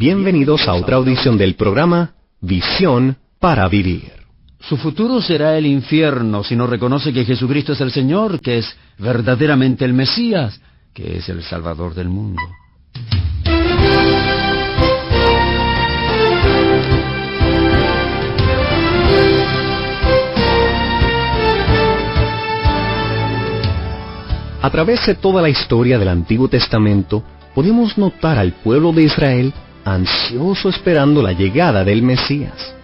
Bienvenidos a otra audición del programa Visión para Vivir. Su futuro será el infierno si no reconoce que Jesucristo es el Señor, que es verdaderamente el Mesías, que es el Salvador del mundo. A través de toda la historia del Antiguo Testamento, podemos notar al pueblo de Israel ansioso esperando la llegada del Mesías.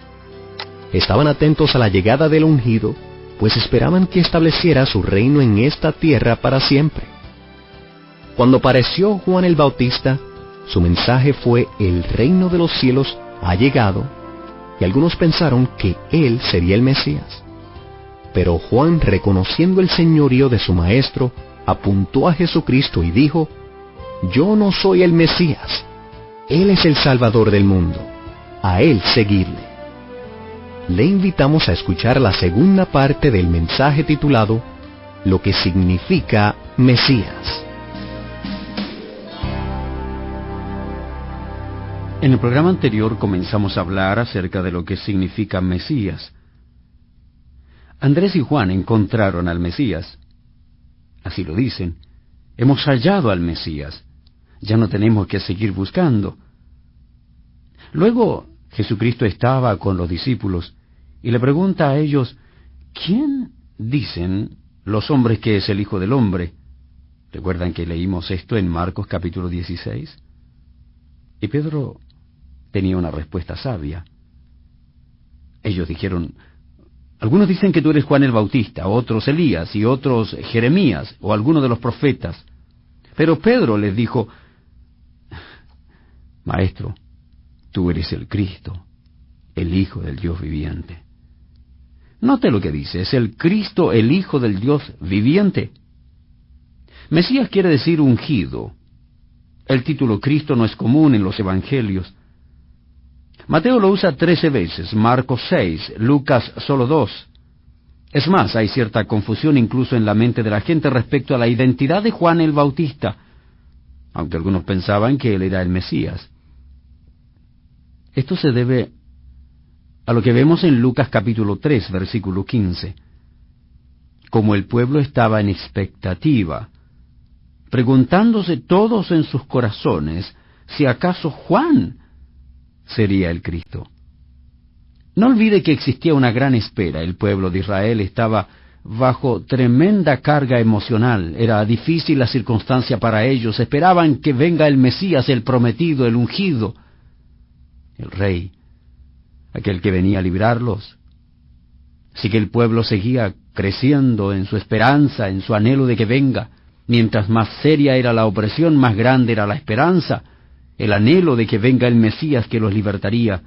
Estaban atentos a la llegada del ungido, pues esperaban que estableciera su reino en esta tierra para siempre. Cuando apareció Juan el Bautista, su mensaje fue: el reino de los cielos ha llegado, y algunos pensaron que él sería el Mesías. Pero Juan, reconociendo el señorío de su maestro, apuntó a Jesucristo y dijo: yo no soy el Mesías, Él es el Salvador del mundo, a Él seguidle. Le invitamos a escuchar la segunda parte del mensaje titulado Lo que significa Mesías. En el programa anterior comenzamos a hablar acerca de lo que significa Mesías. Andrés y Juan encontraron al Mesías. Así lo dicen: hemos hallado al Mesías, ya no tenemos que seguir buscando. Luego Jesucristo estaba con los discípulos y le pregunta a ellos: ¿quién dicen los hombres que es el Hijo del Hombre? ¿Recuerdan que leímos esto en Marcos capítulo 16? Y Pedro tenía una respuesta sabia. Ellos dijeron: algunos dicen que tú eres Juan el Bautista, otros Elías, y otros Jeremías, o alguno de los profetas. Pero Pedro les dijo: Maestro, tú eres el Cristo, el Hijo del Dios viviente. Note lo que dice: es el Cristo, el Hijo del Dios viviente. Mesías quiere decir ungido. El título Cristo no es común en los evangelios. Mateo lo usa 13 veces, Marcos 6, Lucas solo 2. Es más, hay cierta confusión incluso en la mente de la gente respecto a la identidad de Juan el Bautista, aunque algunos pensaban que él era el Mesías. Esto se debe a lo que vemos en Lucas capítulo 3, versículo 15. Como el pueblo estaba en expectativa, preguntándose todos en sus corazones si acaso Juan sería el Cristo. No olvide que existía una gran espera. El pueblo de Israel estaba bajo tremenda carga emocional. Era difícil la circunstancia para ellos. Esperaban que venga el Mesías, el prometido, el ungido, el Rey, aquel que venía a librarlos. Así que el pueblo seguía creciendo en su esperanza, en su anhelo de que venga. Mientras más seria era la opresión, más grande era la esperanza, el anhelo de que venga el Mesías que los libertaría.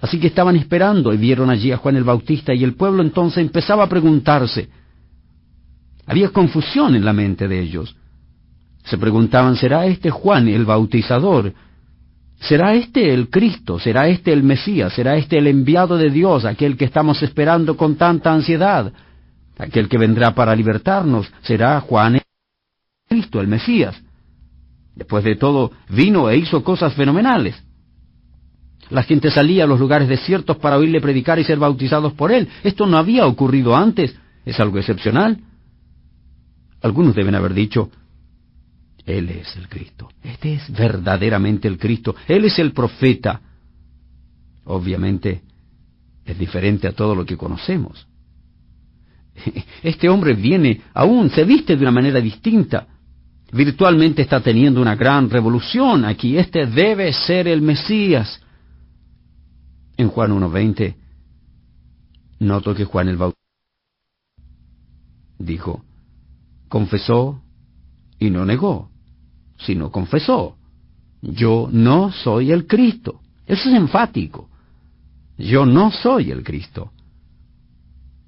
Así que estaban esperando y vieron allí a Juan el Bautista, y el pueblo entonces empezaba a preguntarse. Había confusión en la mente de ellos. Se preguntaban: ¿será este Juan el Bautizador? ¿Será este el Cristo? ¿Será este el Mesías? ¿Será este el enviado de Dios, aquel que estamos esperando con tanta ansiedad? ¿Aquel que vendrá para libertarnos? ¿Será Juan el Cristo, el Mesías? Después de todo, vino e hizo cosas fenomenales. La gente salía a los lugares desiertos para oírle predicar y ser bautizados por él. Esto no había ocurrido antes. Es algo excepcional. Algunos deben haber dicho: Él es el Cristo. Este es verdaderamente el Cristo. Él es el profeta. Obviamente, es diferente a todo lo que conocemos. Este hombre viene, aún se viste de una manera distinta. Virtualmente está teniendo una gran revolución aquí. Este debe ser el Mesías. En Juan 1:20, noto que Juan el Bautista dijo, confesó y no negó, sino confesó: yo no soy el Cristo. Eso es enfático. Yo no soy el Cristo.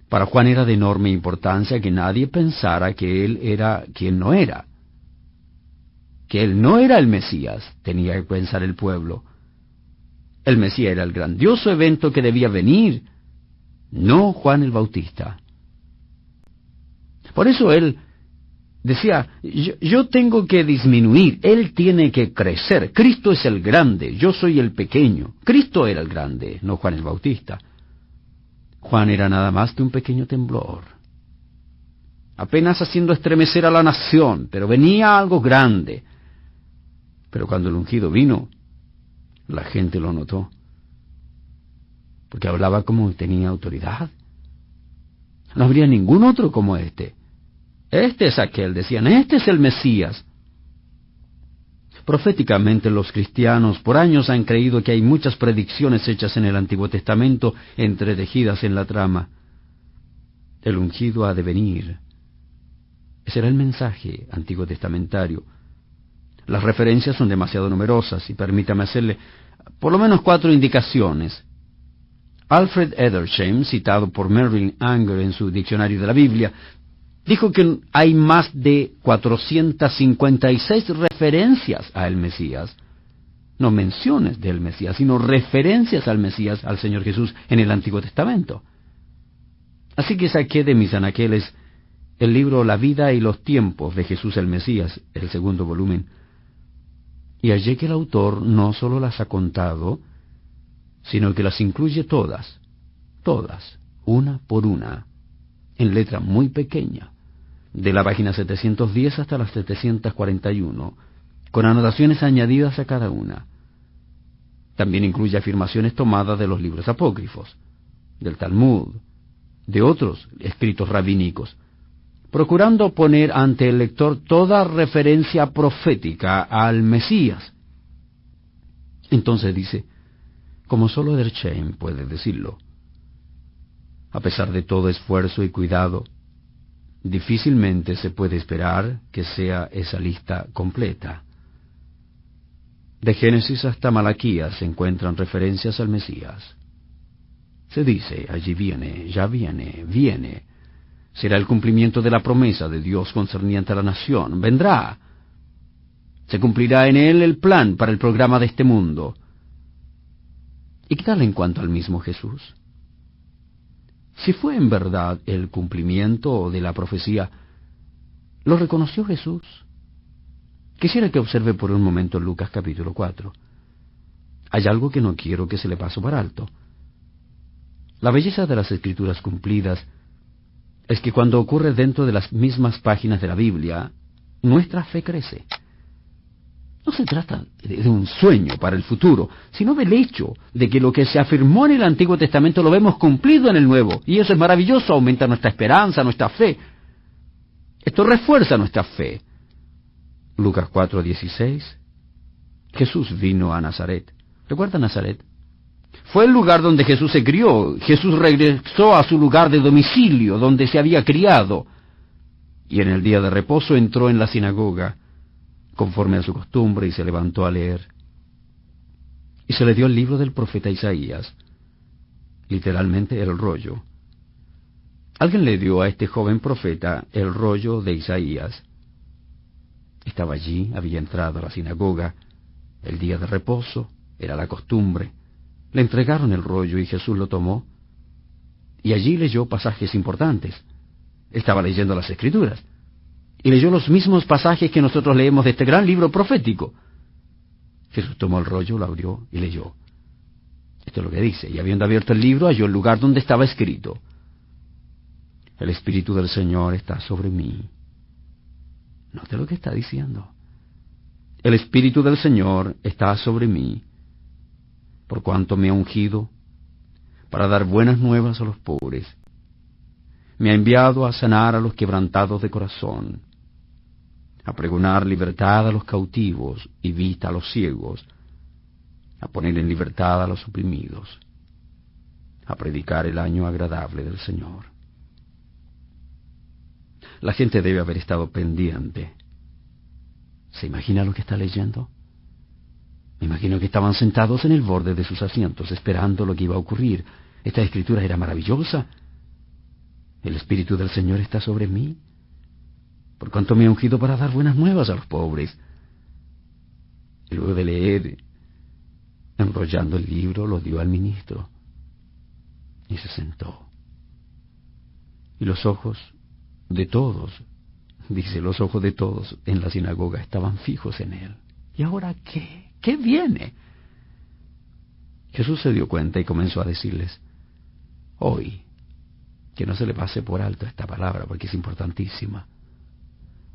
Para Juan era de enorme importancia que nadie pensara que él era quien no era. Que él no era el Mesías, tenía que pensar el pueblo. El Mesías era el grandioso evento que debía venir, no Juan el Bautista. Por eso él Decía, yo tengo que disminuir, Él tiene que crecer. Cristo es el grande, yo soy el pequeño. Cristo era el grande, no Juan el Bautista. Juan era nada más que un pequeño temblor, apenas haciendo estremecer a la nación, pero venía algo grande. Pero cuando el ungido vino, la gente lo notó, porque hablaba como tenía autoridad. No habría ningún otro como este. Este es aquel, decían, este es el Mesías. Proféticamente los cristianos por años han creído que hay muchas predicciones hechas en el Antiguo Testamento entretejidas en la trama. El ungido ha de venir. Ese era el mensaje antiguo testamentario. Las referencias son demasiado numerosas y permítame hacerle por lo menos 4 indicaciones. Alfred Edersheim, citado por Merrill Unger en su Diccionario de la Biblia, dijo que hay más de 456 referencias al Mesías. No menciones del Mesías, sino referencias al Mesías, al Señor Jesús, en el Antiguo Testamento. Así que saqué de mis anaqueles el libro La vida y los tiempos de Jesús el Mesías, el segundo volumen, y hallé que el autor no solo las ha contado, sino que las incluye todas, una por una, en letra muy pequeña, de la página 710 hasta la 741, con anotaciones añadidas a cada una. También incluye afirmaciones tomadas de los libros apócrifos, del Talmud, de otros escritos rabínicos, procurando poner ante el lector toda referencia profética al Mesías. Entonces dice, como solo Edersheim puede decirlo, a pesar de todo esfuerzo y cuidado, difícilmente se puede esperar que sea esa lista completa. De Génesis hasta Malaquías se encuentran referencias al Mesías. Se dice, allí viene, ya viene. Será el cumplimiento de la promesa de Dios concerniente a la nación. Vendrá. Se cumplirá en él el plan para el programa de este mundo. ¿Y qué tal en cuanto al mismo Jesús? Si fue en verdad el cumplimiento de la profecía, ¿lo reconoció Jesús? Quisiera que observe por un momento Lucas capítulo 4. Hay algo que no quiero que se le pase por alto. La belleza de las Escrituras cumplidas es que cuando ocurre dentro de las mismas páginas de la Biblia, nuestra fe crece. No se trata de un sueño para el futuro, sino del hecho de que lo que se afirmó en el Antiguo Testamento lo vemos cumplido en el Nuevo, y eso es maravilloso, aumenta nuestra esperanza, nuestra fe. Esto refuerza nuestra fe. Lucas 4:16. Jesús vino a Nazaret. ¿Recuerda Nazaret? Fue el lugar donde Jesús se crió. Jesús regresó a su lugar de domicilio, donde se había criado. Y en el día de reposo entró en la sinagoga, conforme a su costumbre, y se levantó a leer. Y se le dio el libro del profeta Isaías, literalmente el rollo. Alguien le dio a este joven profeta el rollo de Isaías. Estaba allí, había entrado a la sinagoga, el día de reposo, era la costumbre. Le entregaron el rollo y Jesús lo tomó, y allí leyó pasajes importantes. Estaba leyendo las Escrituras, y leyó los mismos pasajes que nosotros leemos de este gran libro profético. Jesús tomó el rollo, lo abrió y leyó. Esto es lo que dice, y habiendo abierto el libro, halló el lugar donde estaba escrito: el Espíritu del Señor está sobre mí. Note lo que está diciendo. El Espíritu del Señor está sobre mí, por cuanto me ha ungido para dar buenas nuevas a los pobres. Me ha enviado a sanar a los quebrantados de corazón, a pregonar libertad a los cautivos y vista a los ciegos, a poner en libertad a los oprimidos, a predicar el año agradable del Señor. La gente debe haber estado pendiente. ¿Se imagina lo que está leyendo? Me imagino que estaban sentados en el borde de sus asientos, esperando lo que iba a ocurrir. Esta escritura era maravillosa. El Espíritu del Señor está sobre mí, por cuanto me ha ungido para dar buenas nuevas a los pobres. Y luego de leer, enrollando el libro, lo dio al ministro, y se sentó. Y los ojos de todos Dice, los ojos de todos en la sinagoga estaban fijos en él. ¿Y ahora qué? ¿Qué viene? Jesús se dio cuenta y comenzó a decirles, hoy, que no se le pase por alto esta palabra porque es importantísima,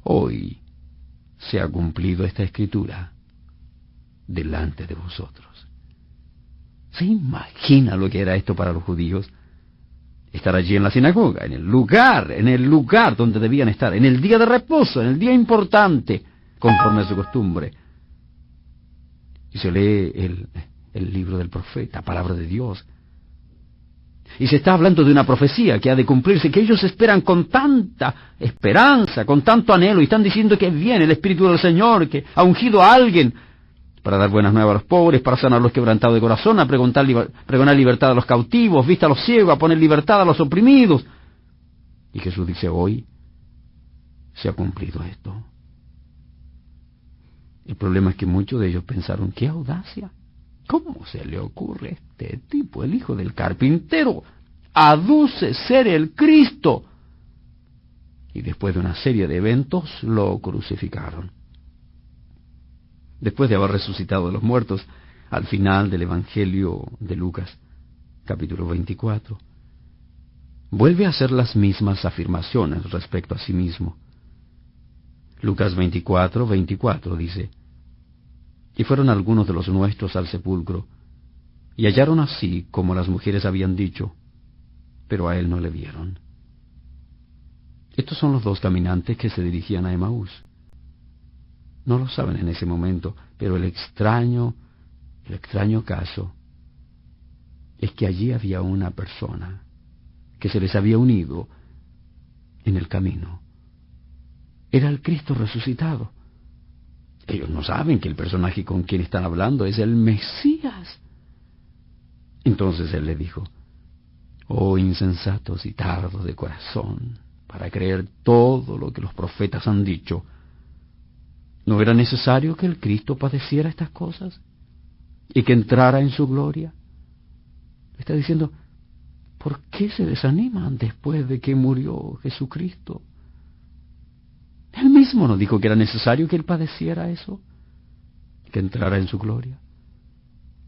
hoy se ha cumplido esta escritura delante de vosotros. ¿Se imagina lo que era esto para los judíos? Estar allí en la sinagoga, en el lugar donde debían estar, en el día de reposo, en el día importante, conforme a su costumbre. Y se lee el libro del profeta, palabra de Dios. Y se está hablando de una profecía que ha de cumplirse, que ellos esperan con tanta esperanza, con tanto anhelo, y están diciendo que viene el Espíritu del Señor, que ha ungido a alguien para dar buenas nuevas a los pobres, para sanar a los quebrantados de corazón, a pregonar libertad a los cautivos, vista a los ciegos, a poner libertad a los oprimidos. Y Jesús dice, hoy se ha cumplido esto. El problema es que muchos de ellos pensaron, ¡qué audacia! ¿Cómo se le ocurre a este tipo, el hijo del carpintero, aduce ser el Cristo? Y después de una serie de eventos, lo crucificaron. Después de haber resucitado de los muertos, al final del Evangelio de Lucas, capítulo 24, vuelve a hacer las mismas afirmaciones respecto a sí mismo. Lucas 24 dice, y fueron algunos de los nuestros al sepulcro, y hallaron así como las mujeres habían dicho, pero a él no le vieron. Estos son los dos caminantes que se dirigían a Emaús. No lo saben en ese momento, pero el extraño caso es que allí había una persona que se les había unido en el camino. Era el Cristo resucitado. Ellos no saben que el personaje con quien están hablando es el Mesías. Entonces él le dijo, oh insensatos y tardos de corazón, para creer todo lo que los profetas han dicho, ¿no era necesario que el Cristo padeciera estas cosas y que entrara en su gloria? Está diciendo, ¿por qué se desaniman después de que murió Jesucristo? Él mismo nos dijo que era necesario que él padeciera eso, que entrara en su gloria.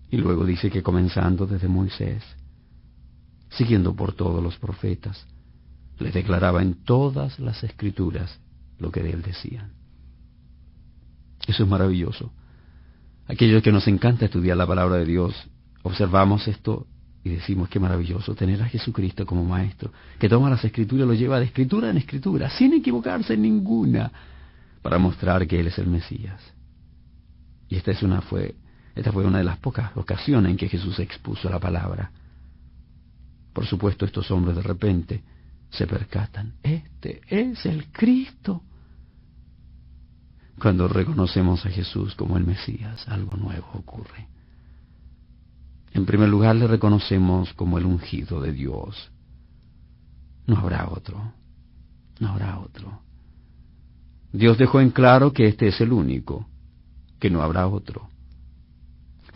Y luego dice que comenzando desde Moisés, siguiendo por todos los profetas, les declaraba en todas las escrituras lo que de él decían. Eso es maravilloso. Aquellos que nos encanta estudiar la palabra de Dios, observamos esto y decimos qué maravilloso tener a Jesucristo como maestro, que toma las escrituras y lo lleva de escritura en escritura, sin equivocarse en ninguna, para mostrar que Él es el Mesías. Y esta fue una de las pocas ocasiones en que Jesús expuso la palabra. Por supuesto, estos hombres de repente se percatan, este es el Cristo. Cuando reconocemos a Jesús como el Mesías, algo nuevo ocurre. En primer lugar, le reconocemos como el ungido de Dios. No habrá otro. No habrá otro. Dios dejó en claro que este es el único, que no habrá otro.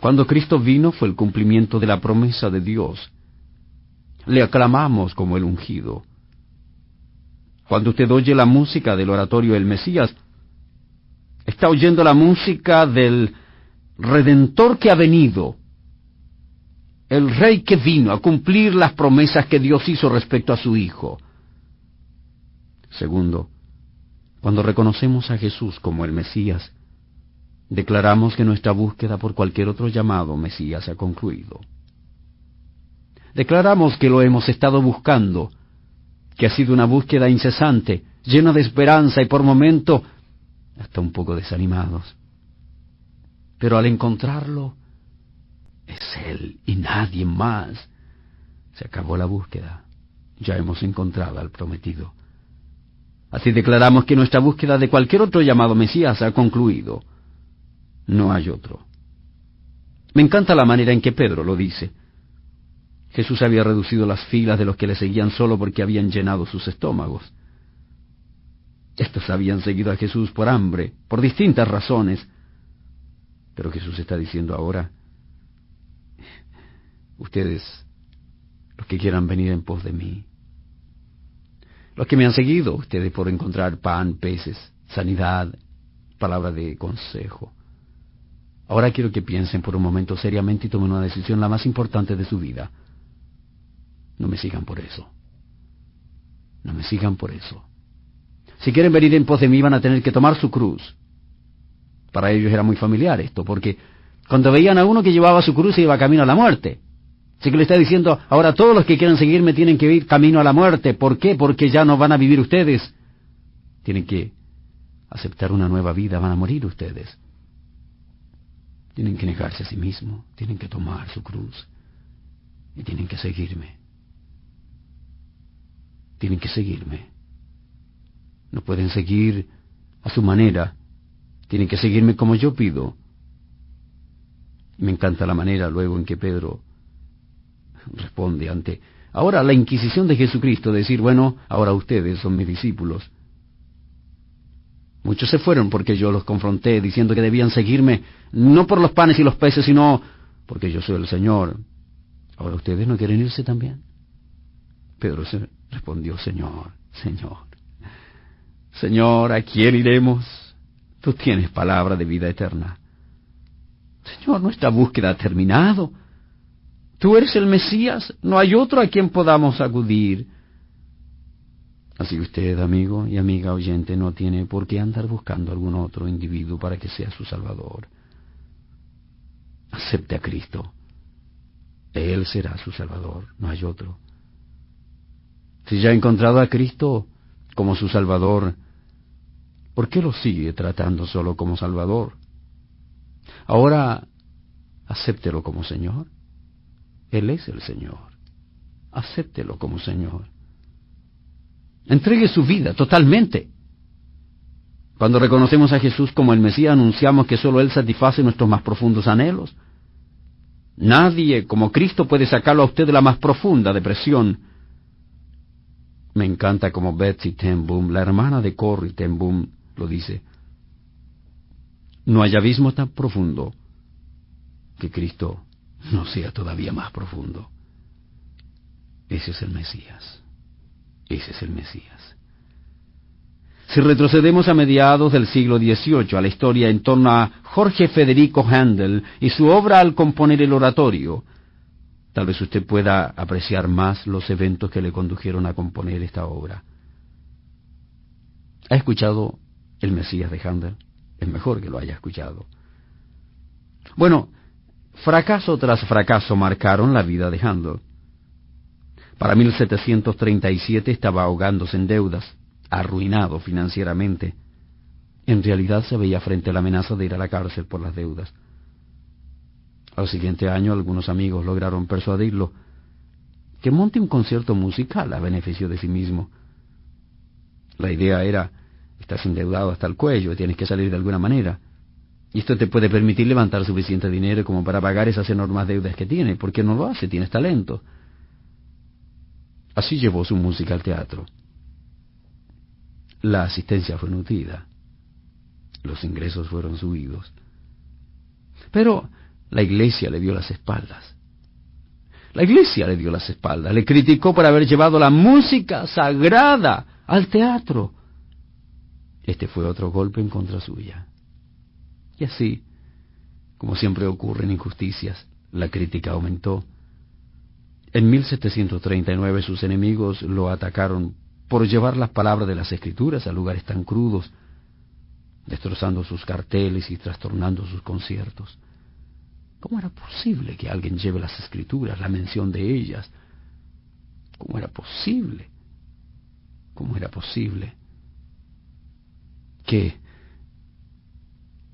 Cuando Cristo vino fue el cumplimiento de la promesa de Dios. Le aclamamos como el ungido. Cuando usted oye la música del oratorio del Mesías, está oyendo la música del Redentor que ha venido, el Rey que vino a cumplir las promesas que Dios hizo respecto a su Hijo. Segundo, cuando reconocemos a Jesús como el Mesías, declaramos que nuestra búsqueda por cualquier otro llamado Mesías ha concluido. Declaramos que lo hemos estado buscando, que ha sido una búsqueda incesante, llena de esperanza y por momento hasta un poco desanimados. Pero al encontrarlo, es Él y nadie más. Se acabó la búsqueda. Ya hemos encontrado al prometido. Así declaramos que nuestra búsqueda de cualquier otro llamado Mesías ha concluido. No hay otro. Me encanta la manera en que Pedro lo dice. Jesús había reducido las filas de los que le seguían solo porque habían llenado sus estómagos. Estos habían seguido a Jesús por hambre, por distintas razones. Pero Jesús está diciendo ahora, ustedes, los que quieran venir en pos de mí, Los que me han seguido, ustedes por encontrar pan, peces, sanidad, palabra de consejo. Ahora quiero que piensen por un momento seriamente y tomen una decisión la más importante de su vida. No me sigan por eso. No me sigan por eso. Si quieren venir en pos de mí van a tener que tomar su cruz. Para ellos era muy familiar esto, porque cuando veían a uno que llevaba su cruz se iba camino a la muerte. Así que le está diciendo, ahora todos los que quieran seguirme tienen que ir camino a la muerte. ¿Por qué? Porque ya no van a vivir ustedes. Tienen que aceptar una nueva vida, van a morir ustedes. Tienen que negarse a sí mismos, tienen que tomar su cruz y tienen que seguirme. Tienen que seguirme. No pueden seguir a su manera, tienen que seguirme como yo pido. Y me encanta la manera luego en que Pedro responde ante ahora la inquisición de Jesucristo, decir, bueno, ahora ustedes son mis discípulos. Muchos se fueron porque yo los confronté diciendo que debían seguirme, no por los panes y los peces, sino porque yo soy el Señor. ¿Ahora ustedes no quieren irse también? Pedro se respondió, Señor, Señor, ¿a quién iremos? Tú tienes palabra de vida eterna. Señor, nuestra búsqueda ha terminado. Tú eres el Mesías, no hay otro a quien podamos acudir. Así que usted, amigo y amiga oyente, no tiene por qué andar buscando algún otro individuo para que sea su Salvador. Acepte a Cristo. Él será su Salvador, no hay otro. Si ya ha encontrado a Cristo como su Salvador, ¿por qué lo sigue tratando solo como Salvador? Ahora, acéptelo como Señor. Él es el Señor. Acéptelo como Señor. Entregue su vida totalmente. Cuando reconocemos a Jesús como el Mesías, anunciamos que solo Él satisface nuestros más profundos anhelos. Nadie como Cristo puede sacarlo a usted de la más profunda depresión. Me encanta como Betsy ten Boom, la hermana de Corrie ten Boom, lo dice. No hay abismo tan profundo que Cristo no sea todavía más profundo. Ese es el Mesías. Ese es el Mesías. Si retrocedemos a mediados del siglo XVIII, a la historia en torno a Jorge Federico Händel y su obra al componer el oratorio, tal vez usted pueda apreciar más los eventos que le condujeron a componer esta obra. ¿Ha escuchado El Mesías de Händel? Es mejor que lo haya escuchado. Bueno, fracaso tras fracaso marcaron la vida de Händel. Para 1737 estaba ahogándose en deudas, arruinado financieramente. En realidad se veía frente a la amenaza de ir a la cárcel por las deudas. Al siguiente año algunos amigos lograron persuadirlo que monte un concierto musical a beneficio de sí mismo. La idea era, estás endeudado hasta el cuello, tienes que salir de alguna manera. Y esto te puede permitir levantar suficiente dinero como para pagar esas enormes deudas que tiene. ¿Por qué no lo hace? Tienes talento. Así llevó su música al teatro. La asistencia fue nutrida. Los ingresos fueron subidos. Pero la iglesia le dio las espaldas. La iglesia le dio las espaldas. Le criticó por haber llevado la música sagrada al teatro. Este fue otro golpe en contra suya. Y así, como siempre ocurren injusticias, la crítica aumentó. En 1739 sus enemigos lo atacaron por llevar las palabras de las Escrituras a lugares tan crudos, destrozando sus carteles y trastornando sus conciertos. ¿Cómo era posible que alguien lleve las Escrituras, la mención de ellas? ¿Cómo era posible? ¿Cómo era posible que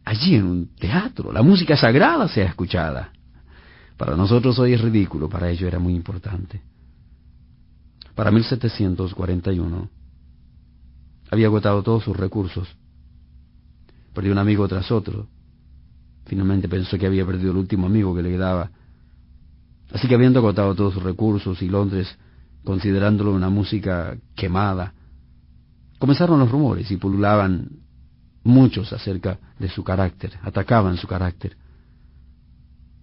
allí en un teatro la música sagrada sea escuchada? Para nosotros hoy es ridículo, para ellos era muy importante. Para 1741 había agotado todos sus recursos. Perdió un amigo tras otro. Finalmente pensó que había perdido el último amigo que le quedaba. Así que habiendo agotado todos sus recursos y Londres considerándolo una música quemada, comenzaron los rumores y pululaban muchos acerca de su carácter, atacaban su carácter.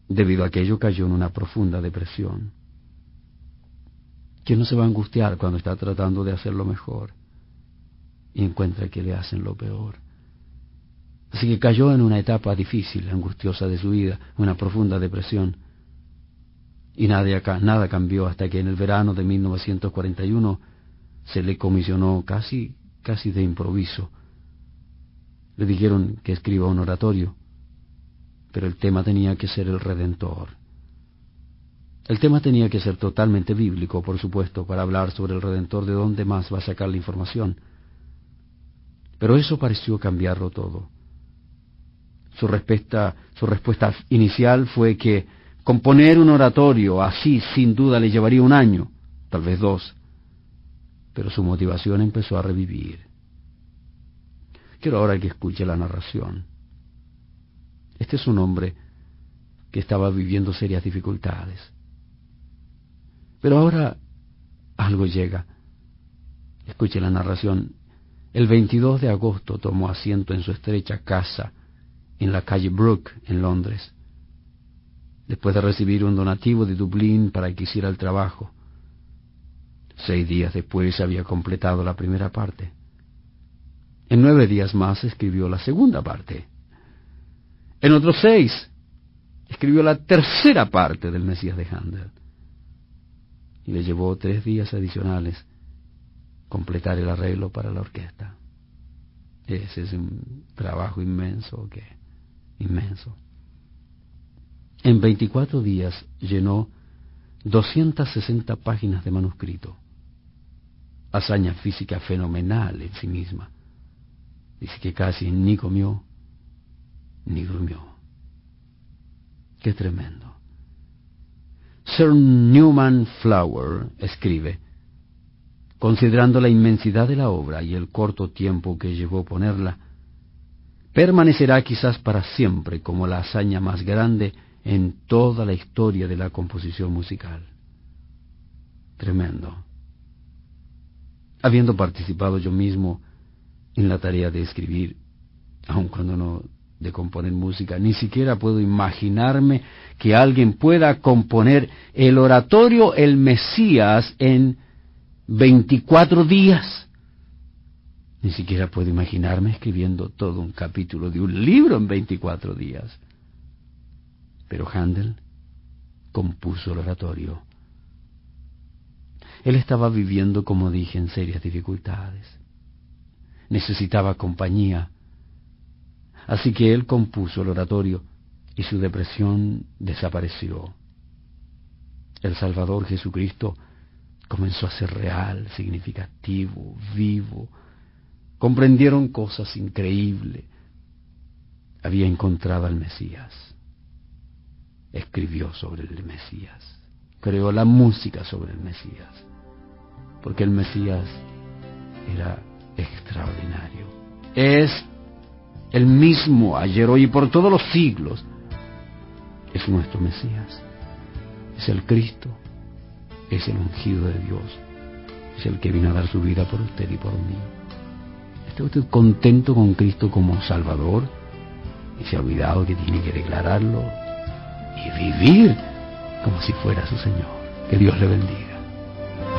Debido a aquello cayó en una profunda depresión. ¿Quién no se va a angustiar cuando está tratando de hacer lo mejor y encuentra que le hacen lo peor? Así que cayó en una etapa difícil, angustiosa de su vida, una profunda depresión. Y nada cambió hasta que en el verano de 1941 se le comisionó casi de improviso. Le dijeron que escriba un oratorio, pero el tema tenía que ser el Redentor. El tema tenía que ser totalmente bíblico, por supuesto, para hablar sobre el Redentor. ¿De dónde más va a sacar la información? Pero eso pareció cambiarlo todo. Su respuesta inicial fue que componer un oratorio así sin duda le llevaría 1 año, tal vez 2. Pero su motivación empezó a revivir. Quiero ahora que escuche la narración. Este es un hombre que estaba viviendo serias dificultades. Pero ahora algo llega. Escuche la narración. El 22 de agosto tomó asiento en su estrecha casa en la calle Brook, en Londres, después de recibir un donativo de Dublín para que hiciera el trabajo. 6 días después había completado la primera parte. En 9 días más escribió la segunda parte. En otros 6 escribió la tercera parte del Mesías de Handel. Y le llevó 3 días adicionales completar el arreglo para la orquesta. Ese es un trabajo inmenso, inmenso. En 24 días llenó 260 páginas de manuscrito. Hazaña física fenomenal en sí misma. Dice que casi ni comió ni durmió. ¡Qué tremendo! Sir Newman Flower escribe: considerando la inmensidad de la obra y el corto tiempo que llevó ponerla, permanecerá quizás para siempre como la hazaña más grande en toda la historia de la composición musical. Tremendo. Habiendo participado yo mismo en la tarea de escribir, aun cuando no de componer música, ni siquiera puedo imaginarme que alguien pueda componer el oratorio El Mesías en 24 días. Ni siquiera puedo imaginarme escribiendo todo un capítulo de un libro en 24 días. Pero Handel compuso el oratorio. Él estaba viviendo, como dije, en serias dificultades. Necesitaba compañía. Así que él compuso el oratorio y su depresión desapareció. El Salvador Jesucristo comenzó a ser real, significativo, vivo. Comprendieron cosas increíbles. Había encontrado al Mesías. Escribió sobre el Mesías. Creó la música sobre el Mesías. Porque el Mesías era extraordinario. Es el mismo ayer, hoy y por todos los siglos. Es nuestro Mesías. Es el Cristo. Es el ungido de Dios. Es el que vino a dar su vida por usted y por mí. ¿Está usted contento con Cristo como Salvador? Y se ha olvidado que tiene que declararlo y vivir como si fuera su Señor. Que Dios le bendiga.